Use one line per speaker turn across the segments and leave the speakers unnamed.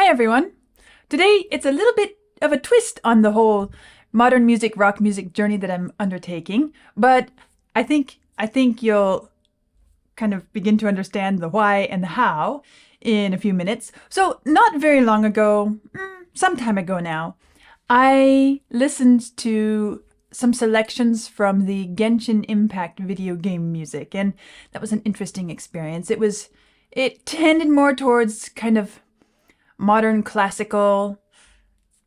everyone. Today it's a little bit of a twist on the whole modern music, rock music journey that I'm undertaking, but I think you'll kind of begin to understand the why and the how in a few minutes. So not very long ago, some time ago now, I listened to some selections from the Genshin Impact video game music, and that was an interesting experience. It tended more towards kind of modern classical,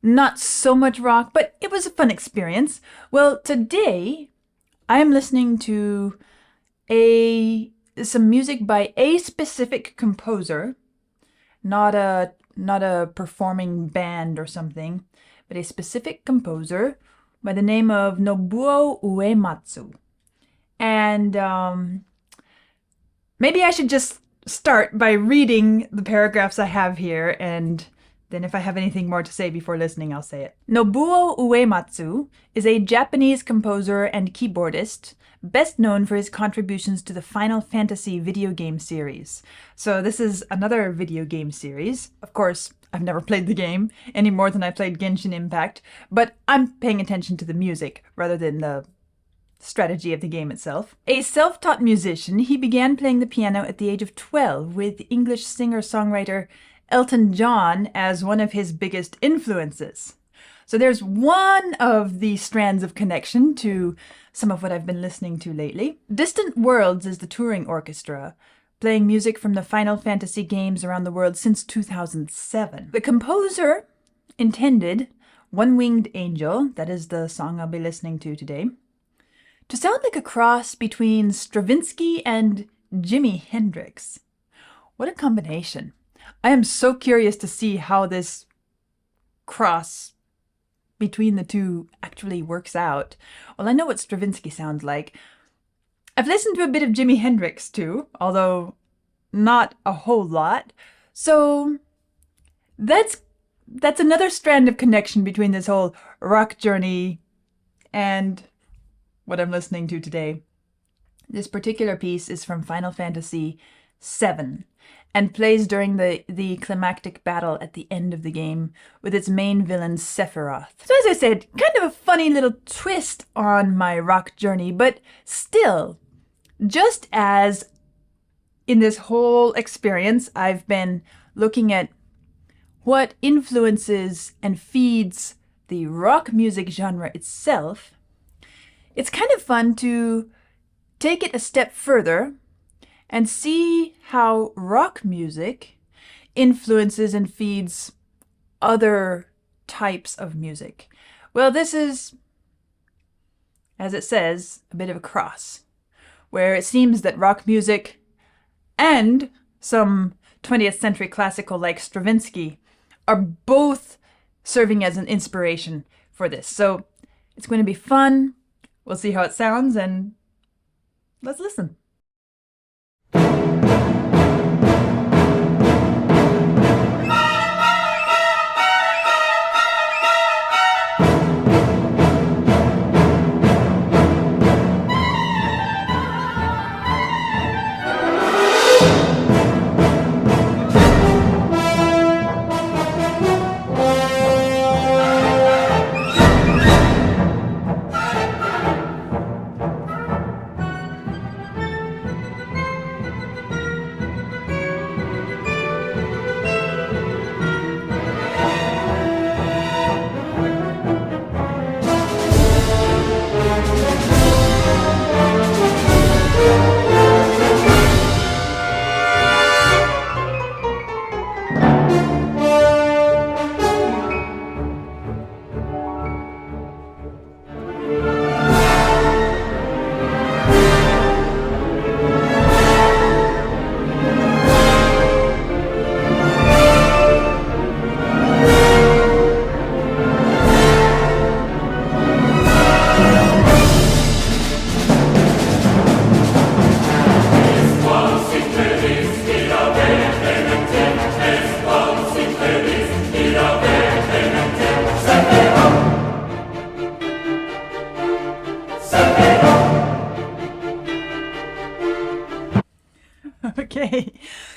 not so much rock, but it was a fun experience. Well, today I'm listening to some music by a specific composer, not a performing band or something, but a specific composer by the name of Nobuo Uematsu. And maybe I should just start by reading the paragraphs I have here, and then if I have anything more to say before listening, I'll say it. Nobuo Uematsu is a Japanese composer and keyboardist, best known for his contributions to the Final Fantasy video game series. So this is another video game series. Of course, I've never played the game any more than I played Genshin Impact, but I'm paying attention to the music rather than the strategy of the game itself. A self-taught musician, he began playing the piano at the age of 12 with English singer-songwriter Elton John as one of his biggest influences. So there's one of the strands of connection to some of what I've been listening to lately. Distant Worlds is the touring orchestra, playing music from the Final Fantasy games around the world since 2007. The composer intended One-Winged Angel, that is the song I'll be listening to today, to sound like a cross between Strawinsky and Jimi Hendrix. What a combination. I am so curious to see how this cross between the two actually works out. Well, I know what Stravinsky sounds like. I've listened to a bit of Jimi Hendrix too, although not a whole lot. So that's another strand of connection between this whole rock journey and what I'm listening to today. This particular piece is from Final Fantasy VII and plays during the climactic battle at the end of the game with its main villain Sephiroth. So as I said, kind of a funny little twist on my rock journey, but still, just as in this whole experience I've been looking at what influences and feeds the rock music genre itself, it's kind of fun to take it a step further and see how rock music influences and feeds other types of music. Well, this is, as it says, a bit of a cross, where it seems that rock music and some 20th century classical like Stravinsky are both serving as an inspiration for this. So it's going to be fun. We'll see how it sounds, and let's listen. Okay,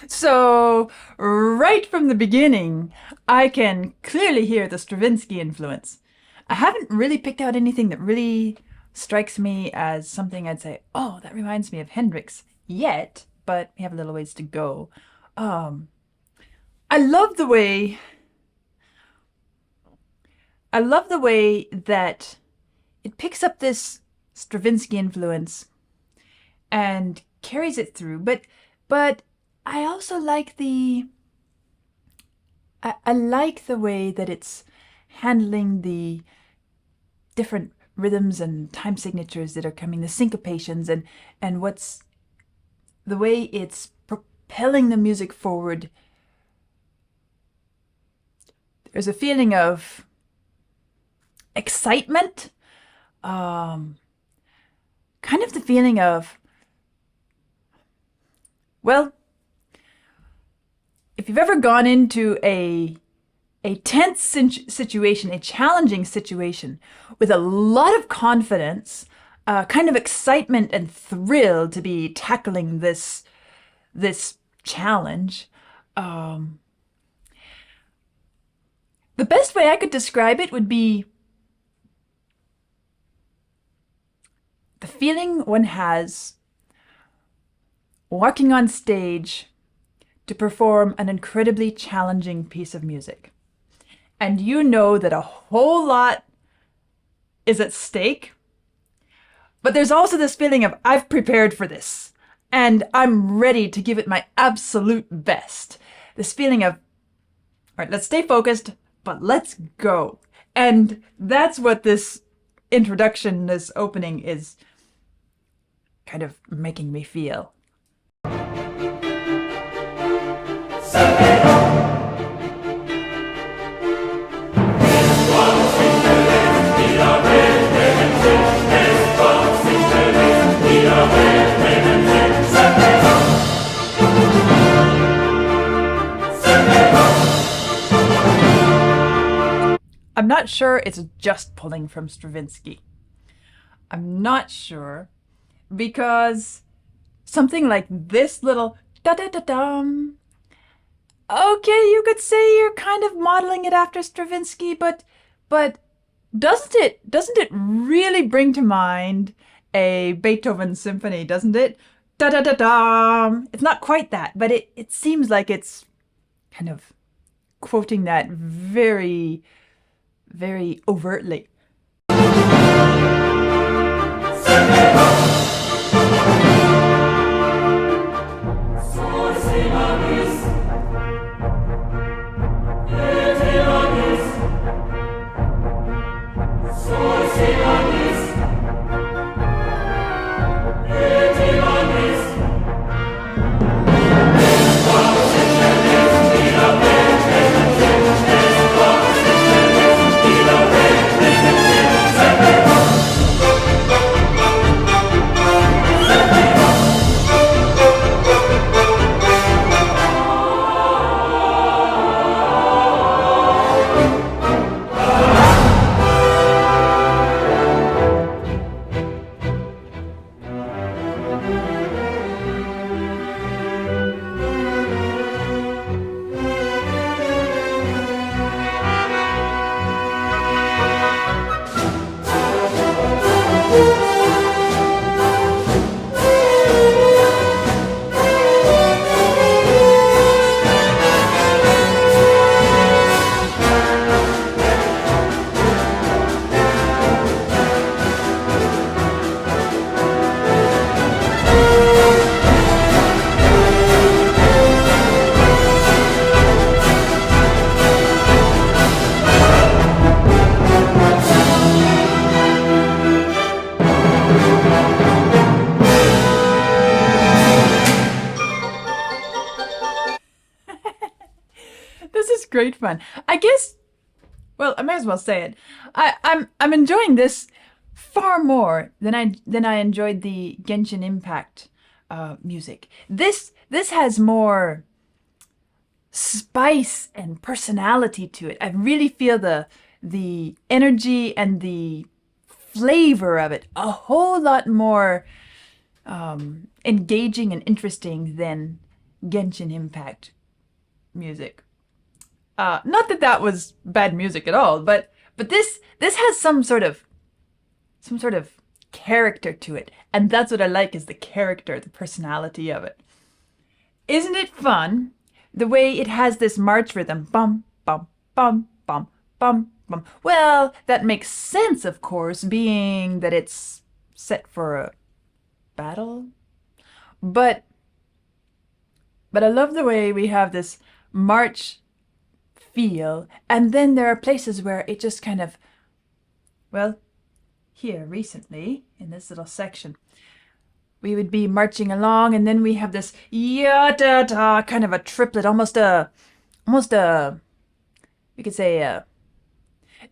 so right from the beginning, I can clearly hear the Stravinsky influence. I haven't really picked out anything that really strikes me as something I'd say, oh, that reminds me of Hendrix yet, but we have a little ways to go. Um, I love the way I love the way that it picks up this Stravinsky influence and carries it through. But I also like I like the way that it's handling the different rhythms and time signatures that are coming, the syncopations, and what's the way it's propelling the music forward. There's a feeling of excitement, kind of the feeling of, well, if you've ever gone into a tense situation, a challenging situation, with a lot of confidence, kind of excitement and thrill to be tackling this challenge. The best way I could describe it would be the feeling one has walking on stage to perform an incredibly challenging piece of music. And you know that a whole lot is at stake, but there's also this feeling of, I've prepared for this, and I'm ready to give it my absolute best. This feeling of, all right, let's stay focused, but let's go. And that's what this introduction, this opening is kind of making me feel. I'm not sure it's just pulling from Stravinsky. I'm not sure, because something like this little da-da-da-dum, okay, you could say you're kind of modeling it after Stravinsky, but doesn't it really bring to mind a Beethoven symphony, doesn't it? Da-da-da-dum. It's not quite that, but it seems like it's kind of quoting that very, very overtly. This is great fun. I guess, well, I might as well say it. I'm enjoying this far more than I enjoyed the Genshin Impact music. This has more spice and personality to it. I really feel the energy and the flavor of it a whole lot more engaging and interesting than Genshin Impact music. Not that that was bad music at all, but this has some sort of character to it, and that's what I like is the character, the personality of it. Isn't it fun? The way it has this march rhythm, bum bum bum bum bum bum. Well, that makes sense, of course, being that it's set for a battle. But I love the way we have this march feel, and then there are places where it just kind of, well, here recently in this little section, we would be marching along, and then we have this ya da da kind of a triplet, almost a, we could say a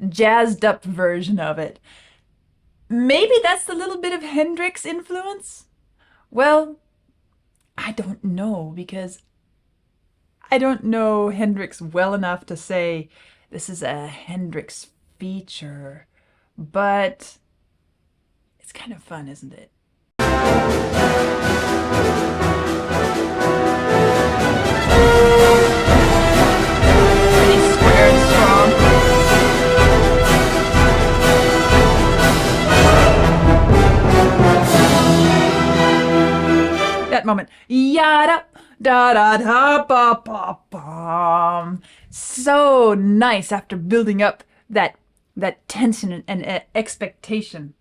jazzed up version of it. Maybe that's the little bit of Hendrix influence? Well, I don't know, because I don't know Hendrix well enough to say this is a Hendrix feature, but it's kind of fun, isn't it? Pretty square and strong. That moment. Yada da da da ba ba bum. So nice after building up that tension and expectation.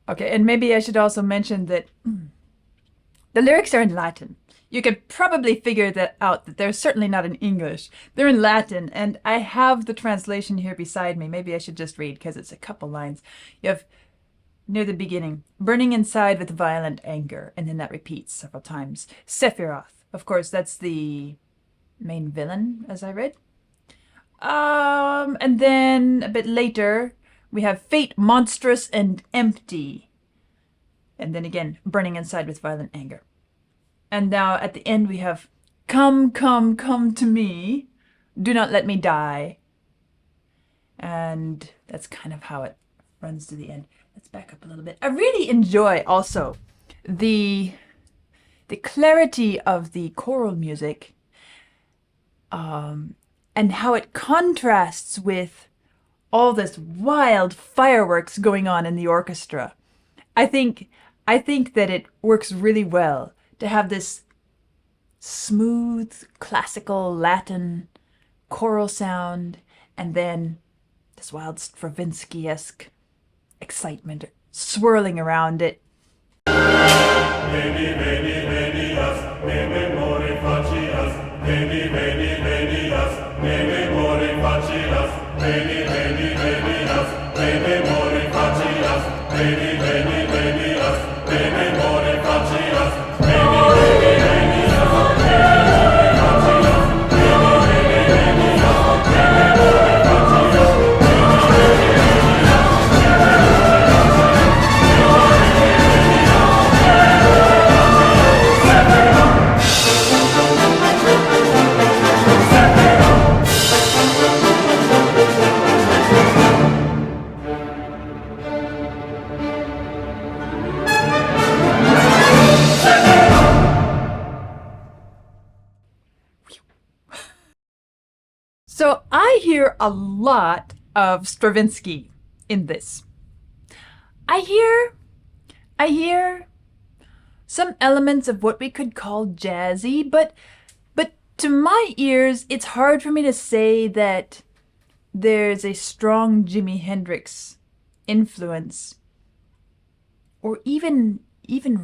Okay, and maybe I should also mention that the lyrics are in Latin. You could probably figure that out, that they're certainly not in English. They're in Latin, and I have the translation here beside me. Maybe I should just read, because it's a couple lines. You have, near the beginning, burning inside with violent anger, and then that repeats several times. Sephiroth, of course, that's the main villain, as I read. And then a bit later, we have fate monstrous and empty. And then again, burning inside with violent anger. And now at the end we have, come, come, come to me. Do not let me die. And that's kind of how it runs to the end. Let's back up a little bit. I really enjoy also the clarity of the choral music, and how it contrasts with all this wild fireworks going on in the orchestra. I think that it works really well to have this smooth, classical Latin choral sound, and then this wild Stravinsky-esque excitement swirling around it. Veni, veni, venias, me memore facias. Veni, veni, venias, me memore facias. Veni, veni, venias, me memore facias. Veni, veni, venias, me memore facias. Veni, veni, venias, me memore facias. Veni, veni, venias, me memore facias. So I hear a lot of Stravinsky in this. I hear some elements of what we could call jazzy, but to my ears, it's hard for me to say that there's a strong Jimi Hendrix influence, or even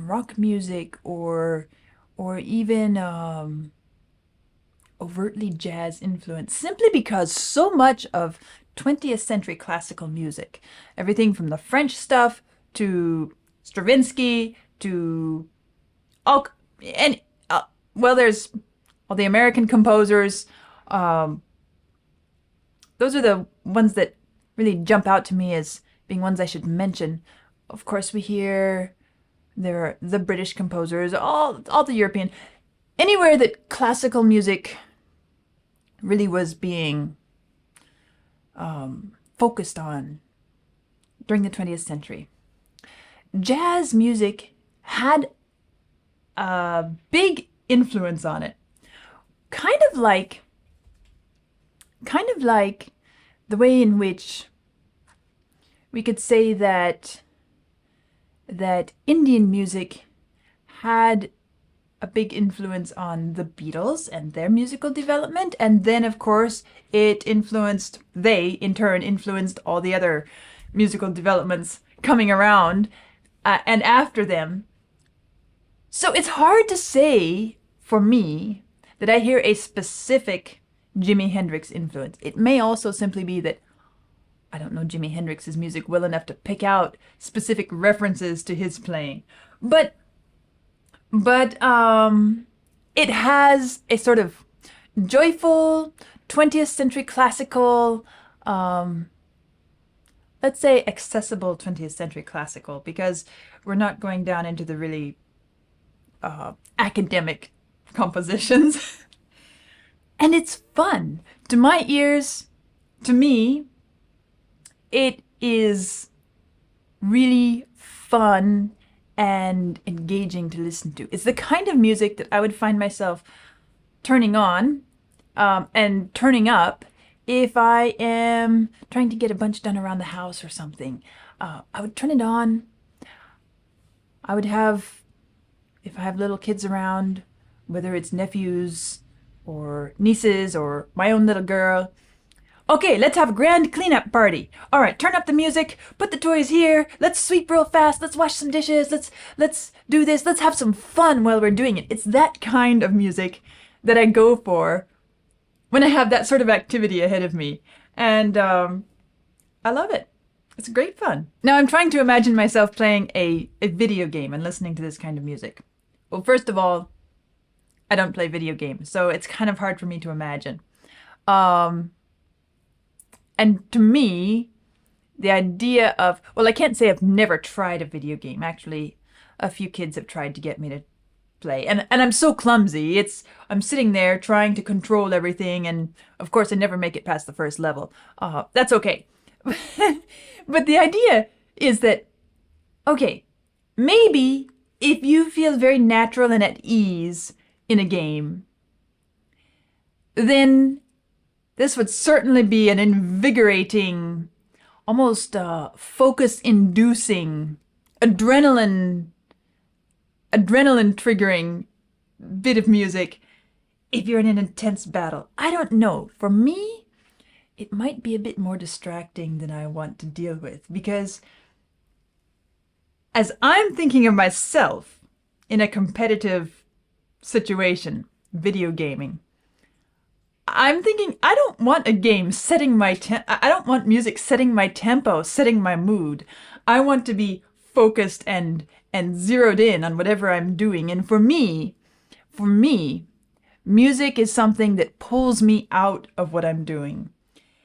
rock music, or or even overtly jazz influence, simply because so much of 20th century classical music, everything from the French stuff to Stravinsky to all, and well, there's all the American composers. Um, those are the ones that really jump out to me as being ones I should mention. Of course, we hear there are the British composers, all the European, anywhere that classical music really was being focused on during the 20th century. Jazz music had a big influence on it. Kind of like the way in which we could say that Indian music had a big influence on the Beatles and their musical development, and then of course they in turn influenced all the other musical developments coming around and after them. So it's hard to say for me that I hear a specific Jimi Hendrix influence. It may also simply be that I don't know Jimi Hendrix's music well enough to pick out specific references to his playing. But it has a sort of joyful 20th century classical, let's say accessible 20th century classical, because we're not going down into the really academic compositions. And it's fun. To my ears, to me, it is really fun and engaging to listen to. It's the kind of music that I would find myself turning on and turning up if I am trying to get a bunch done around the house or something. I would turn it on. I would have, if I have little kids around, whether it's nephews or nieces or my own little girl, okay, let's have a grand cleanup party. All right, turn up the music, put the toys here, let's sweep real fast, let's wash some dishes, let's do this, let's have some fun while we're doing it. It's that kind of music that I go for when I have that sort of activity ahead of me. And I love it. It's great fun. Now I'm trying to imagine myself playing a video game and listening to this kind of music. Well, first of all, I don't play video games, so it's kind of hard for me to imagine. And to me, the idea of, well, I can't say I've never tried a video game. Actually, a few kids have tried to get me to play. And I'm so clumsy. I'm sitting there trying to control everything, and of course I never make it past the first level. That's okay. But the idea is that, okay, maybe if you feel very natural and at ease in a game, then this would certainly be an invigorating, almost focus-inducing, adrenaline-triggering bit of music if you're in an intense battle. I don't know. For me, it might be a bit more distracting than I want to deal with, because as I'm thinking of myself in a competitive situation, video gaming, I'm thinking I don't want a game setting my I don't want music setting my tempo, setting my mood. I want to be focused and zeroed in on whatever I'm doing. And for me, music is something that pulls me out of what I'm doing.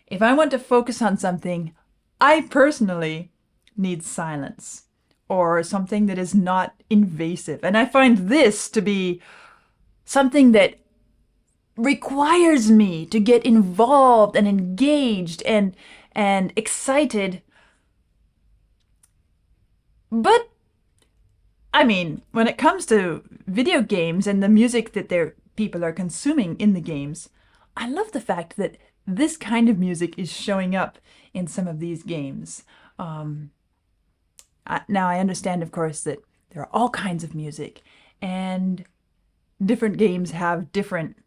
If I want to focus on something, I personally need silence or something that is not invasive. And I find this to be something that requires me to get involved and engaged and excited. But I mean, when it comes to video games and the music that people are consuming in the games, I love the fact that this kind of music is showing up in some of these games. Now I understand, of course, that there are all kinds of music, and different games have different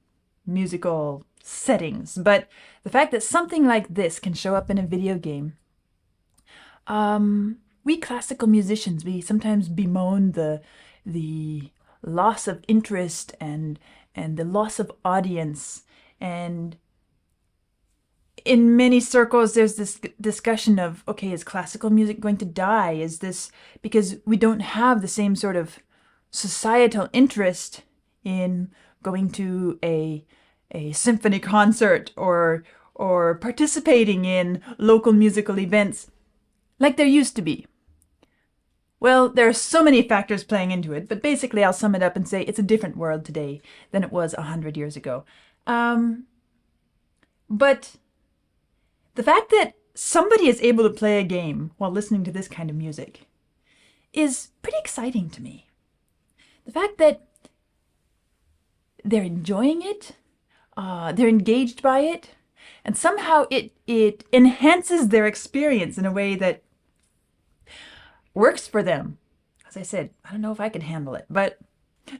musical settings. But the fact that something like this can show up in a video game, we classical musicians, we sometimes bemoan the loss of interest and the loss of audience. And in many circles, there's this discussion of, okay, is classical music going to die? Is this because we don't have the same sort of societal interest in going to a symphony concert or participating in local musical events like there used to be? Well, there are so many factors playing into it, but basically I'll sum it up and say it's a different world today than it was 100 years ago. But the fact that somebody is able to play a game while listening to this kind of music is pretty exciting to me. The fact that they're enjoying it, they're engaged by it, and somehow it enhances their experience in a way that works for them. As I said, I don't know if I can handle it, but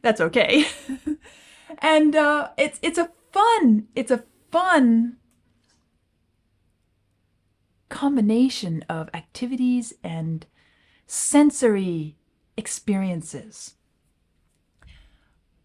that's okay. And it's a fun combination of activities and sensory experiences.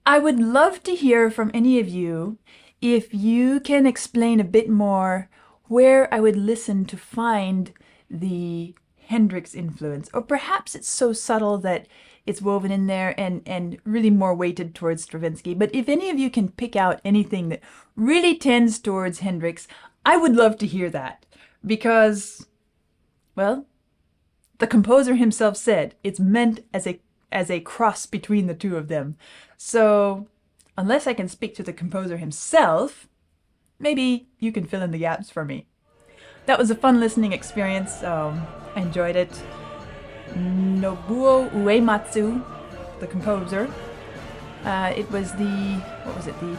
I would love to hear from any of you if you can explain a bit more where I would listen to find the Hendrix influence, or perhaps it's so subtle that it's woven in there and really more weighted towards Stravinsky. But if any of you can pick out anything that really tends towards Hendrix, I would love to hear that, because, well, the composer himself said it's meant as a cross between the two of them. So unless I can speak to the composer himself, maybe you can fill in the gaps for me. That was a fun listening experience. I enjoyed it. Nobuo Uematsu, the composer. It was the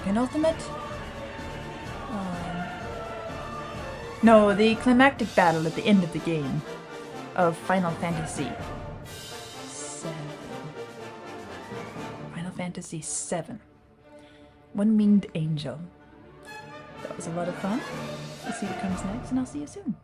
penultimate? No, the climactic battle at the end of the game of Final Fantasy VII. Final Fantasy VII. One-Winged Angel. That was a lot of fun. We'll see what comes next, and I'll see you soon.